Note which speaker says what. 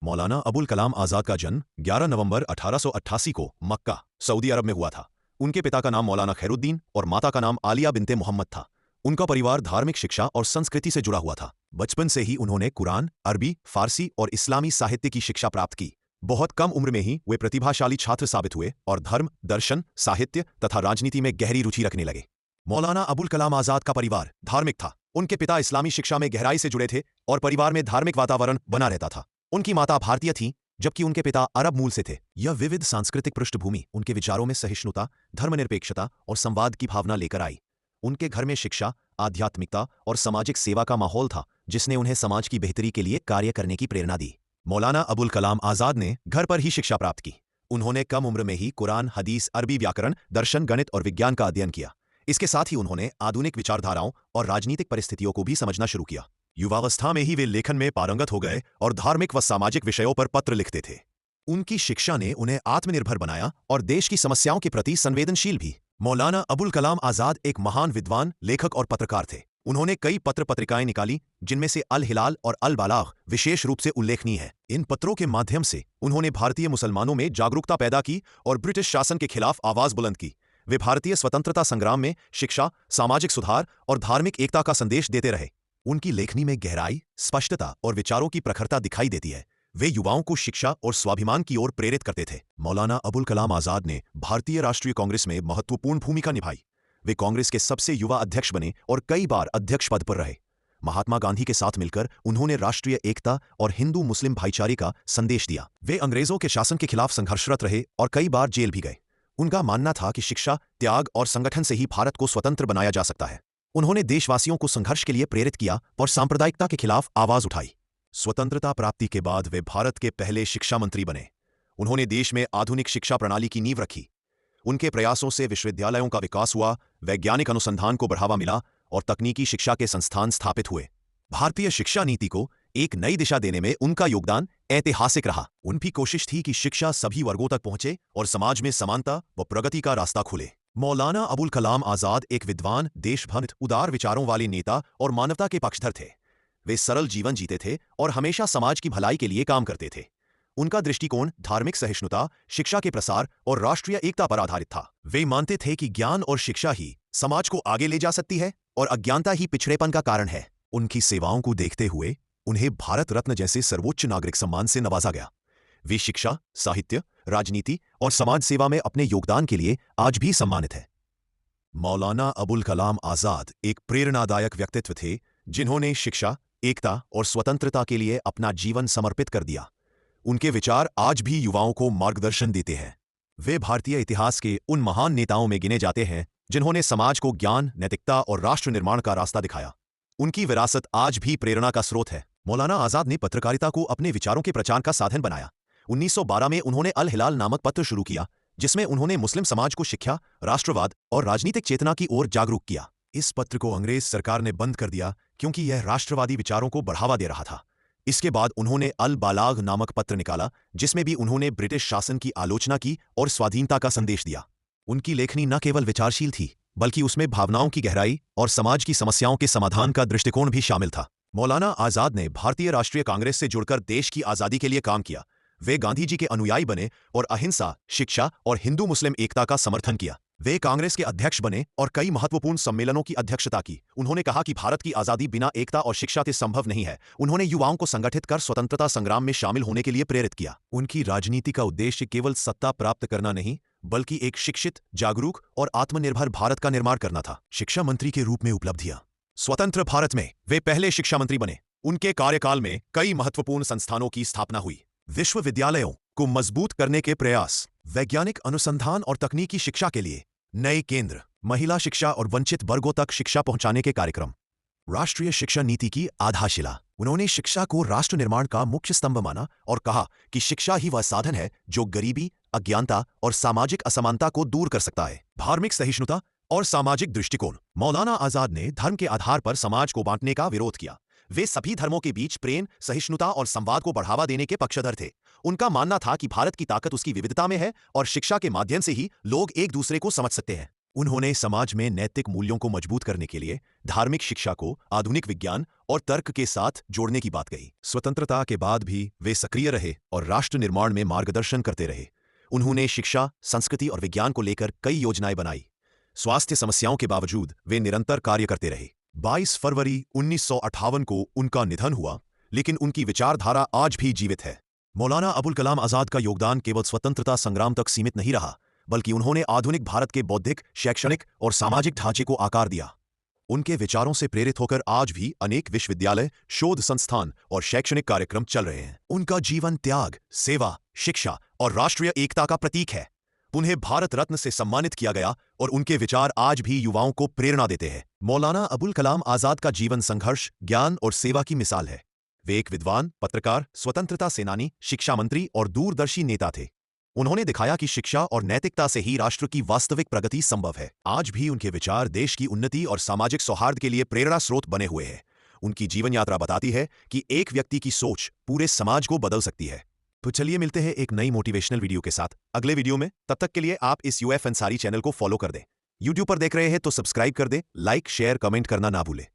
Speaker 1: मौलाना अबुल कलाम आज़ाद का जन्म 11 नवंबर 1888 को मक्का, सऊदी अरब में हुआ था। उनके पिता का नाम मौलाना खैरुद्दीन और माता का नाम आलिया बिनते मोहम्मद था। उनका परिवार धार्मिक शिक्षा और संस्कृति से जुड़ा हुआ था। बचपन से ही उन्होंने कुरान, अरबी, फारसी और इस्लामी साहित्य की शिक्षा प्राप्त की। बहुत कम उम्र में ही वे प्रतिभाशाली छात्र साबित हुए और धर्म, दर्शन, साहित्य तथा राजनीति में गहरी रुचि रखने लगे। मौलाना अबुल कलाम आज़ाद का परिवार धार्मिक था। उनके पिता इस्लामी शिक्षा में गहराई से जुड़े थे और परिवार में धार्मिक वातावरण बना रहता था। उनकी माता भारतीय थीं, जबकि उनके पिता अरब मूल से थे। यह विविध सांस्कृतिक पृष्ठभूमि उनके विचारों में सहिष्णुता, धर्मनिरपेक्षता और संवाद की भावना लेकर आई। उनके घर में शिक्षा, आध्यात्मिकता और सामाजिक सेवा का माहौल था, जिसने उन्हें समाज की बेहतरी के लिए कार्य करने की प्रेरणा दी। मौलाना अबुल कलाम आज़ाद ने घर पर ही शिक्षा प्राप्त की। उन्होंने कम उम्र में ही कुरान, हदीस, अरबी व्याकरण, दर्शन, गणित और विज्ञान का अध्ययन किया। इसके साथ ही उन्होंने आधुनिक विचारधाराओं और राजनीतिक परिस्थितियों को भी समझना शुरू किया। युवावस्था में ही वे लेखन में पारंगत हो गए और धार्मिक व सामाजिक विषयों पर पत्र लिखते थे। उनकी शिक्षा ने उन्हें आत्मनिर्भर बनाया और देश की समस्याओं के प्रति संवेदनशील भी। मौलाना अबुल कलाम आज़ाद एक महान विद्वान, लेखक और पत्रकार थे। उन्होंने कई पत्र पत्रिकाएं निकाली, जिनमें से अल हिलाल और अल बालाग विशेष रूप से उल्लेखनीय है। इन पत्रों के माध्यम से उन्होंने भारतीय मुसलमानों में जागरूकता पैदा की और ब्रिटिश शासन के खिलाफ आवाज बुलंद की। वे भारतीय स्वतंत्रता संग्राम में शिक्षा, सामाजिक सुधार और धार्मिक एकता का संदेश देते रहे। उनकी लेखनी में गहराई, स्पष्टता और विचारों की प्रखरता दिखाई देती है। वे युवाओं को शिक्षा और स्वाभिमान की ओर प्रेरित करते थे। मौलाना अबुल कलाम आज़ाद ने भारतीय राष्ट्रीय कांग्रेस में महत्वपूर्ण भूमिका निभाई। वे कांग्रेस के सबसे युवा अध्यक्ष बने और कई बार अध्यक्ष पद पर रहे। महात्मा गांधी के साथ मिलकर उन्होंने राष्ट्रीय एकता और हिंदू मुस्लिम भाईचारे का संदेश दिया। वे अंग्रेजों के शासन के खिलाफ संघर्षरत रहे और कई बार जेल भी गए। उनका मानना था कि शिक्षा, त्याग और संगठन से ही भारत को स्वतंत्र बनाया जा सकता है। उन्होंने देशवासियों को संघर्ष के लिए प्रेरित किया और सांप्रदायिकता के खिलाफ आवाज उठाई। स्वतंत्रता प्राप्ति के बाद वे भारत के पहले शिक्षा मंत्री बने। उन्होंने देश में आधुनिक शिक्षा प्रणाली की नींव रखी। उनके प्रयासों से विश्वविद्यालयों का विकास हुआ, वैज्ञानिक अनुसंधान को बढ़ावा मिला और तकनीकी शिक्षा के संस्थान स्थापित हुए। भारतीय शिक्षा नीति को एक नई दिशा देने में उनका योगदान ऐतिहासिक रहा। उनकी कोशिश थी कि शिक्षा सभी वर्गों तक पहुंचे और समाज में समानता व प्रगति का रास्ता खुले। मौलाना अबुल कलाम आज़ाद एक विद्वान, देशभक्त, उदार विचारों वाले नेता और मानवता के पक्षधर थे। वे सरल जीवन जीते थे और हमेशा समाज की भलाई के लिए काम करते थे। उनका दृष्टिकोण धार्मिक सहिष्णुता, शिक्षा के प्रसार और राष्ट्रीय एकता पर आधारित था। वे मानते थे कि ज्ञान और शिक्षा ही समाज को आगे ले जा सकती है और अज्ञानता ही पिछड़ेपन का कारण है। उनकी सेवाओं को देखते हुए उन्हें भारत रत्न जैसे सर्वोच्च नागरिक सम्मान से नवाजा गया। वे शिक्षा, साहित्य, राजनीति और समाज सेवा में अपने योगदान के लिए आज भी सम्मानित है। मौलाना अबुल कलाम आज़ाद एक प्रेरणादायक व्यक्तित्व थे, जिन्होंने शिक्षा, एकता और स्वतंत्रता के लिए अपना जीवन समर्पित कर दिया। उनके विचार आज भी युवाओं को मार्गदर्शन देते हैं। वे भारतीय इतिहास के उन महान नेताओं में गिने जाते हैं, जिन्होंने समाज को ज्ञान, नैतिकता और राष्ट्र निर्माण का रास्ता दिखाया। उनकी विरासत आज भी प्रेरणा का स्रोत है। मौलाना आज़ाद ने पत्रकारिता को अपने विचारों के प्रचार का साधन बनाया। 1912 में उन्होंने अल हिलाल नामक पत्र शुरू किया, जिसमें उन्होंने मुस्लिम समाज को शिक्षा, राष्ट्रवाद और राजनीतिक चेतना की ओर जागरूक किया। इस पत्र को अंग्रेज सरकार ने बंद कर दिया, क्योंकि यह राष्ट्रवादी विचारों को बढ़ावा दे रहा था। इसके बाद उन्होंने अल बालाग नामक पत्र निकाला, जिसमें भी उन्होंने ब्रिटिश शासन की आलोचना की और स्वाधीनता का संदेश दिया। उनकी लेखनी न केवल विचारशील थी, बल्कि उसमें भावनाओं की गहराई और समाज की समस्याओं के समाधान का दृष्टिकोण भी शामिल था। मौलाना आज़ाद ने भारतीय राष्ट्रीय कांग्रेस से जुड़कर देश की आज़ादी के लिए काम किया। वे गांधी जी के अनुयायी बने और अहिंसा, शिक्षा और हिंदू मुस्लिम एकता का समर्थन किया। वे कांग्रेस के अध्यक्ष बने और कई महत्वपूर्ण सम्मेलनों की अध्यक्षता की। उन्होंने कहा कि भारत की आज़ादी बिना एकता और शिक्षा के संभव नहीं है। उन्होंने युवाओं को संगठित कर स्वतंत्रता संग्राम में शामिल होने के लिए प्रेरित किया। उनकी राजनीति का उद्देश्य केवल सत्ता प्राप्त करना नहीं, बल्कि एक शिक्षित, जागरूक और आत्मनिर्भर भारत का निर्माण करना था। शिक्षा मंत्री के रूप में उपलब्धियां। स्वतंत्र भारत में वे पहले शिक्षा मंत्री बने। उनके कार्यकाल में कई महत्वपूर्ण संस्थानों की स्थापना हुई। विश्वविद्यालयों को मजबूत करने के प्रयास, वैज्ञानिक अनुसंधान और तकनीकी शिक्षा के लिए नए केंद्र, महिला शिक्षा और वंचित वर्गों तक शिक्षा पहुंचाने के कार्यक्रम, राष्ट्रीय शिक्षा नीति की आधारशिला। उन्होंने शिक्षा को राष्ट्र निर्माण का मुख्य स्तंभ माना और कहा कि शिक्षा ही वह साधन है जो गरीबी, अज्ञानता और सामाजिक असमानता को दूर कर सकता है। धार्मिक सहिष्णुता और सामाजिक दृष्टिकोण। मौलाना आज़ाद ने धर्म के आधार पर समाज को बांटने का विरोध किया। वे सभी धर्मों के बीच प्रेम, सहिष्णुता और संवाद को बढ़ावा देने के पक्षधर थे। उनका मानना था कि भारत की ताकत उसकी विविधता में है और शिक्षा के माध्यम से ही लोग एक दूसरे को समझ सकते हैं। उन्होंने समाज में नैतिक मूल्यों को मजबूत करने के लिए धार्मिक शिक्षा को आधुनिक विज्ञान और तर्क के साथ जोड़ने की बात कही। स्वतंत्रता के बाद भी वे सक्रिय रहे और राष्ट्र निर्माण में मार्गदर्शन करते रहे। उन्होंने शिक्षा, संस्कृति और विज्ञान को लेकर कई योजनाएं बनाई। स्वास्थ्य समस्याओं के बावजूद वे निरंतर कार्य करते रहे। 22 फरवरी 1958 को उनका निधन हुआ, लेकिन उनकी विचारधारा आज भी जीवित है। मौलाना अबुल कलाम आजाद का योगदान केवल स्वतंत्रता संग्राम तक सीमित नहीं रहा, बल्कि उन्होंने आधुनिक भारत के बौद्धिक, शैक्षणिक और सामाजिक ढांचे को आकार दिया। उनके विचारों से प्रेरित होकर आज भी अनेक विश्वविद्यालय, शोध संस्थान और शैक्षणिक कार्यक्रम चल रहे हैं। उनका जीवन त्याग, सेवा, शिक्षा और राष्ट्रीय एकता का प्रतीक है। उन्हें भारत रत्न से सम्मानित किया गया और उनके विचार आज भी युवाओं को प्रेरणा देते हैं। मौलाना अबुल कलाम आजाद का जीवन संघर्ष, ज्ञान और सेवा की मिसाल है। वे एक विद्वान, पत्रकार, स्वतंत्रता सेनानी, शिक्षा मंत्री और दूरदर्शी नेता थे। उन्होंने दिखाया कि शिक्षा और नैतिकता से ही राष्ट्र की वास्तविक प्रगति संभव है। आज भी उनके विचार देश की उन्नति और सामाजिक सौहार्द के लिए प्रेरणा स्रोत बने हुए हैं। उनकी जीवन यात्रा बताती है कि एक व्यक्ति की सोच पूरे समाज को बदल सकती है। तो चलिए मिलते हैं एक नई मोटिवेशनल वीडियो के साथ अगले वीडियो में। तब तक के लिए आप इस यूएफ अंसारी चैनल को फॉलो कर दें। यूट्यूब पर देख रहे हैं तो सब्सक्राइब कर दें, लाइक, शेयर, कमेंट करना ना भूलें।